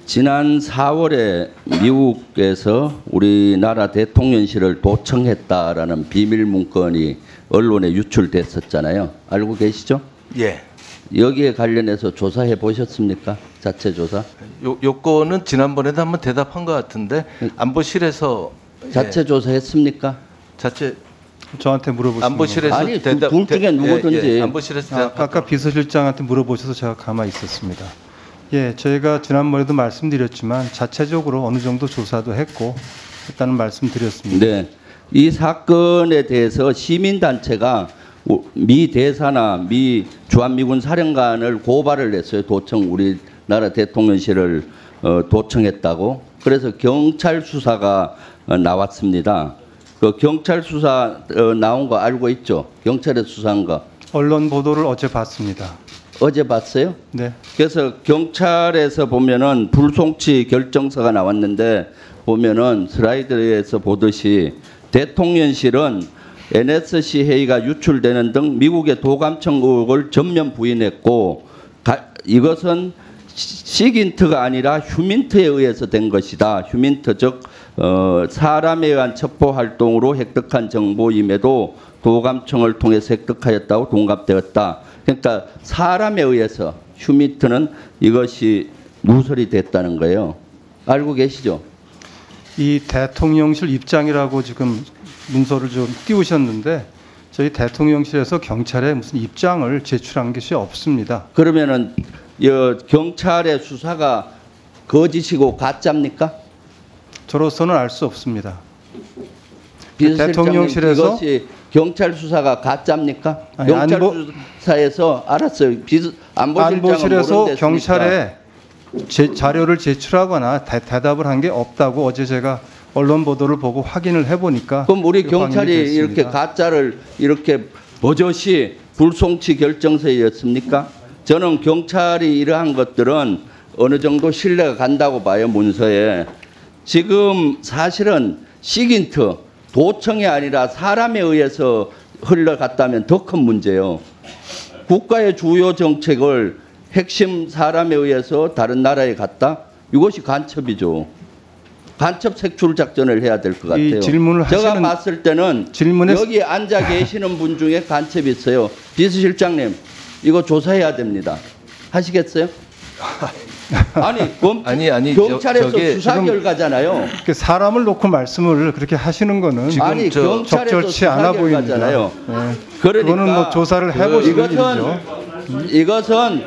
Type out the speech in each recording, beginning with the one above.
지난 4월에 미국에서 우리나라 대통령실을 도청했다라는 비밀 문건이 언론에 유출됐었잖아요. 알고 계시죠? 예. 여기에 관련해서 조사해 보셨습니까? 자체 조사? 요거는 지난번에도 한번 대답한 것 같은데 안보실에서 자체 조사했습니까? 자체 저한테 물어보시는 안보실에서 아니, 둘 중에 누구든지. 안보실에서 아까 비서실장한테 물어보셔서 제가 가만히 있었습니다. 예, 저희가 지난번에도 말씀드렸지만 자체적으로 어느 정도 조사도 했다는 말씀드렸습니다. 네. 이 사건에 대해서 시민단체가 미 대사나 미 주한미군 사령관을 고발을 했어요. 도청 우리나라 대통령실을 도청했다고. 그래서 경찰 수사가 나왔습니다. 그 경찰 수사 나온 거 알고 있죠? 경찰에 수사한 거. 언론 보도를 어제 봤습니다. 어제 봤어요? 네. 그래서 경찰에서 보면은 불송치 결정서가 나왔는데 보면은 슬라이드에서 보듯이 대통령실은 NSC 회의가 유출되는 등 미국의 도감청 의혹을 전면 부인했고 이것은 시긴트가 아니라 휴민트에 의해서 된 것이다. 휴민트 즉 사람에 의한 첩보 활동으로 획득한 정보임에도 도감청을 통해서 획득하였다고 동갑되었다. 그러니까 사람에 의해서 휴민트는 이것이 누설이 됐다는 거예요. 알고 계시죠? 이 대통령실 입장이라고 지금 문서를 좀 띄우셨는데 저희 대통령실에서 경찰에 무슨 입장을 제출한 것이 없습니다. 그러면은 경찰의 수사가 거짓이고 가짜입니까? 저로서는 알 수 없습니다. 대통령실에서 이것이 경찰 수사가 가짜입니까? 아니, 경찰 수사에서 알았어요. 안보실에서 경찰에 자료를 제출하거나 대답을 한 게 없다고 어제 제가 언론 보도를 보고 확인을 해보니까. 그럼 우리 경찰이 이렇게 가짜를 이렇게 버젓이 불송치 결정서였습니까? 저는 경찰이 이러한 것들은 어느 정도 신뢰가 간다고 봐요. 문서에. 지금 사실은 시긴트 도청이 아니라 사람에 의해서 흘러갔다면 더 큰 문제예요. 국가의 주요 정책을 핵심 사람에 의해서 다른 나라에 갔다? 이것이 간첩이죠. 간첩 색출 작전을 해야 될 것 같아요. 제가 봤을 때는 여기 앉아 계시는 분 중에 간첩이 있어요. 비서실장님, 이거 조사해야 됩니다. 하시겠어요? 아니 경찰에서 수사 결과잖아요. 사람을 놓고 말씀을 그렇게 하시는 거는 아니 적절치 않아 보입니다. 네. 그러니까 그거는 뭐 조사를 해보시는 일이죠. 이것은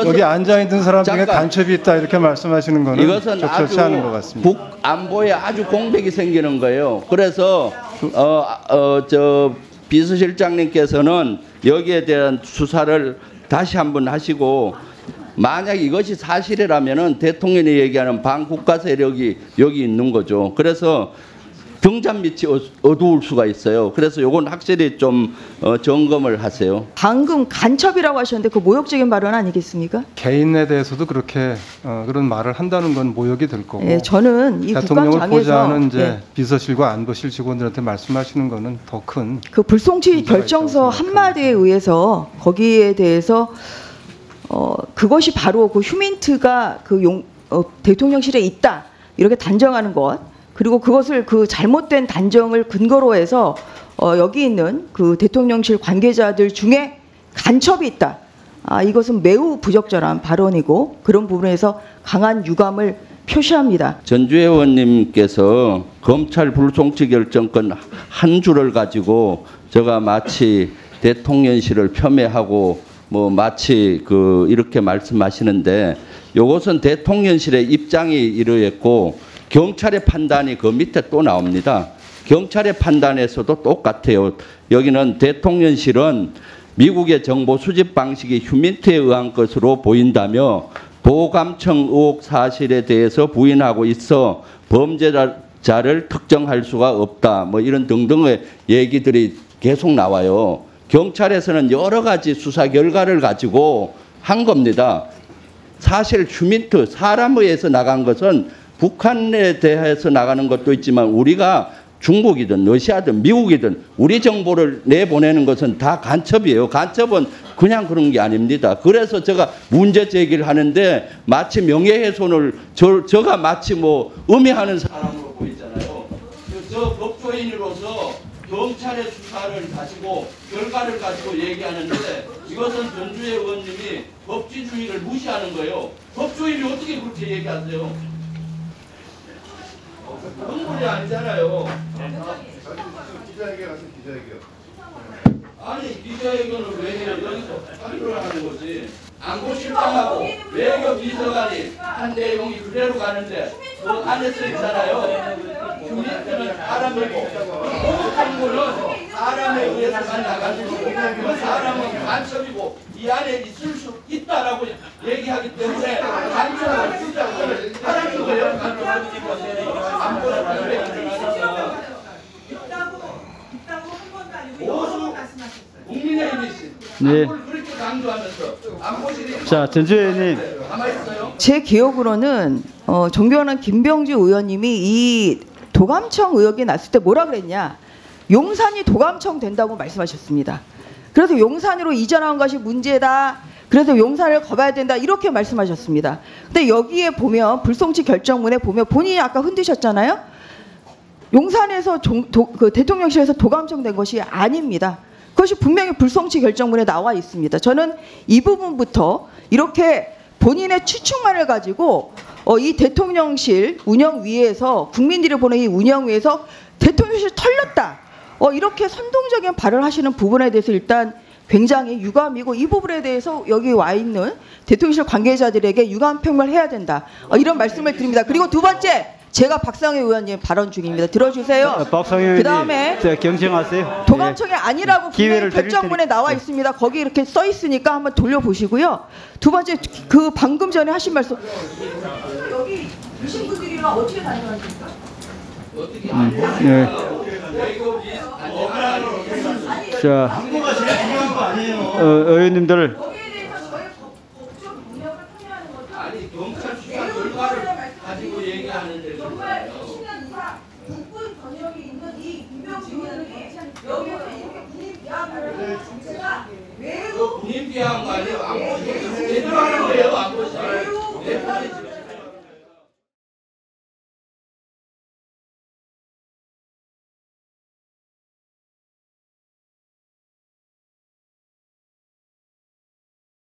여기 앉아 있는 사람 중에 간첩이 있다 이렇게 말씀하시는 거는 이것은 적절치 않은 것 같습니다. 북 안보에 아주 공백이 생기는 거예요. 그래서 비서실장님께서는 여기에 대한 수사를 다시 한번 하시고 만약 이것이 사실이라면은 대통령이 얘기하는 반국가 세력이 여기 있는 거죠. 그래서 등잔 밑이 어두울 수가 있어요. 그래서 요건 확실히 좀 점검을 하세요. 방금 간첩이라고 하셨는데 그 모욕적인 발언 아니겠습니까? 개인에 대해서도 그렇게 그런 말을 한다는 건 모욕이 될 거고. 네, 저는 이 대통령을 보좌하는 이제 네. 비서실과 안보실 직원들한테 말씀하시는 거는 더 큰 그 불송치 결정서 한마디에 의해서 거기에 대해서 그것이 바로 그 휴민트가 대통령실에 있다 이렇게 단정하는 것. 그리고 그것을 그 잘못된 단정을 근거로 해서 여기 있는 그 대통령실 관계자들 중에 간첩이 있다. 이것은 매우 부적절한 발언이고 그런 부분에서 강한 유감을 표시합니다. 전주혜 의원님께서 검찰 불송치 결정권 한 줄을 가지고 제가 마치 대통령실을 폄훼하고 뭐 마치 이렇게 말씀하시는데 이것은 대통령실의 입장이 이러했고 경찰의 판단이 그 밑에 또 나옵니다. 경찰의 판단에서도 똑같아요. 여기는 대통령실은 미국의 정보 수집 방식이 휴민트에 의한 것으로 보인다며 도감청 의혹 사실에 대해서 부인하고 있어 범죄자를 특정할 수가 없다. 뭐 이런 등등의 얘기들이 계속 나와요. 경찰에서는 여러 가지 수사 결과를 가지고 한 겁니다. 사실 휴민트, 사람에 의해서 나간 것은 북한에 대해서 나가는 것도 있지만 우리가 중국이든 러시아든 미국이든 우리 정보를 내보내는 것은 다 간첩이에요. 간첩은 그냥 그런 게 아닙니다. 그래서 제가 문제 제기를 하는데 마치 명예훼손을 저가 마치 뭐 음해하는 사람으로 보이잖아요. 저 법조인으로서 경찰의 수사를 가지고 결과를 가지고 얘기하는데 이것은 전주혜 의원님이 법치주의를 무시하는 거예요. 법조인이 어떻게 그렇게 얘기하세요? 그런 게 아니잖아요. 기자회견 하세요, 기자회견. 아니 기자회견을 왜 해요? 여기서 발표를 하는 거지. 안보실장하고 외교비서관이 한 내용이 그대로 가는데 그 안에 써 있잖아요. 휴민트는 사람이고 공무는 사람에 의해서만 나가지고 그 사람은 간첩이고 이 안에 있을 수 있다라고 얘기하기 때문에 간첩을 시작을 하라는 거예요. 안보를 왜 일어나서 국민의힘이 네. 안보를 그렇게 강조하면서 안보실이 자, 전주 의원님. 남아있어요. 제 기억으로는 존경하는 김병주 의원님이 이 도감청 의혹이 났을 때 뭐라 그랬냐? 용산이 도감청 된다고 말씀하셨습니다. 그래서 용산으로 이전한 것이 문제다. 그래서 용산을 거봐야 된다. 이렇게 말씀하셨습니다. 근데 여기에 보면 불송치 결정문에 보면 본인이 아까 흔드셨잖아요. 용산에서 그 대통령실에서 도감청 된 것이 아닙니다. 그것이 분명히 불송치 결정문에 나와 있습니다. 저는 이 부분부터 이렇게 본인의 추측만을 가지고 이 대통령실 운영위에서 국민들이 보는 이 운영위에서 대통령실 털렸다. 이렇게 선동적인 발언을 하시는 부분에 대해서 일단 굉장히 유감이고 이 부분에 대해서 여기 와 있는 대통령실 관계자들에게 유감 표명을 해야 된다. 이런 말씀을 드립니다. 그리고 두 번째, 제가 박상혜 의원님 발언 중입니다. 들어주세요. 박상혜 의원님, 그다음에 경청하세요. 도감청이 아니라고 기회를 분명히 결정문에 드릴 테니까. 나와 있습니다. 거기 이렇게 써 있으니까 한번 돌려보시고요. 두 번째, 그 방금 전에 하신 말씀. 여기 계신 분들이랑 어떻게 다녀가십니까? 네. 자, 의원님들. 거기에 대해서 저의 법적 능력을 통해하는 것도 아니 경찰 수사 결과를 가지고 얘기하는데 정말 20년 이상 국군 전역에 있는 이 김병주 의원이 여기서 이렇게 군인 비하하는 정체가 매우 군인 비하한 거 아니에요? 안보 제대로 하는 거예요.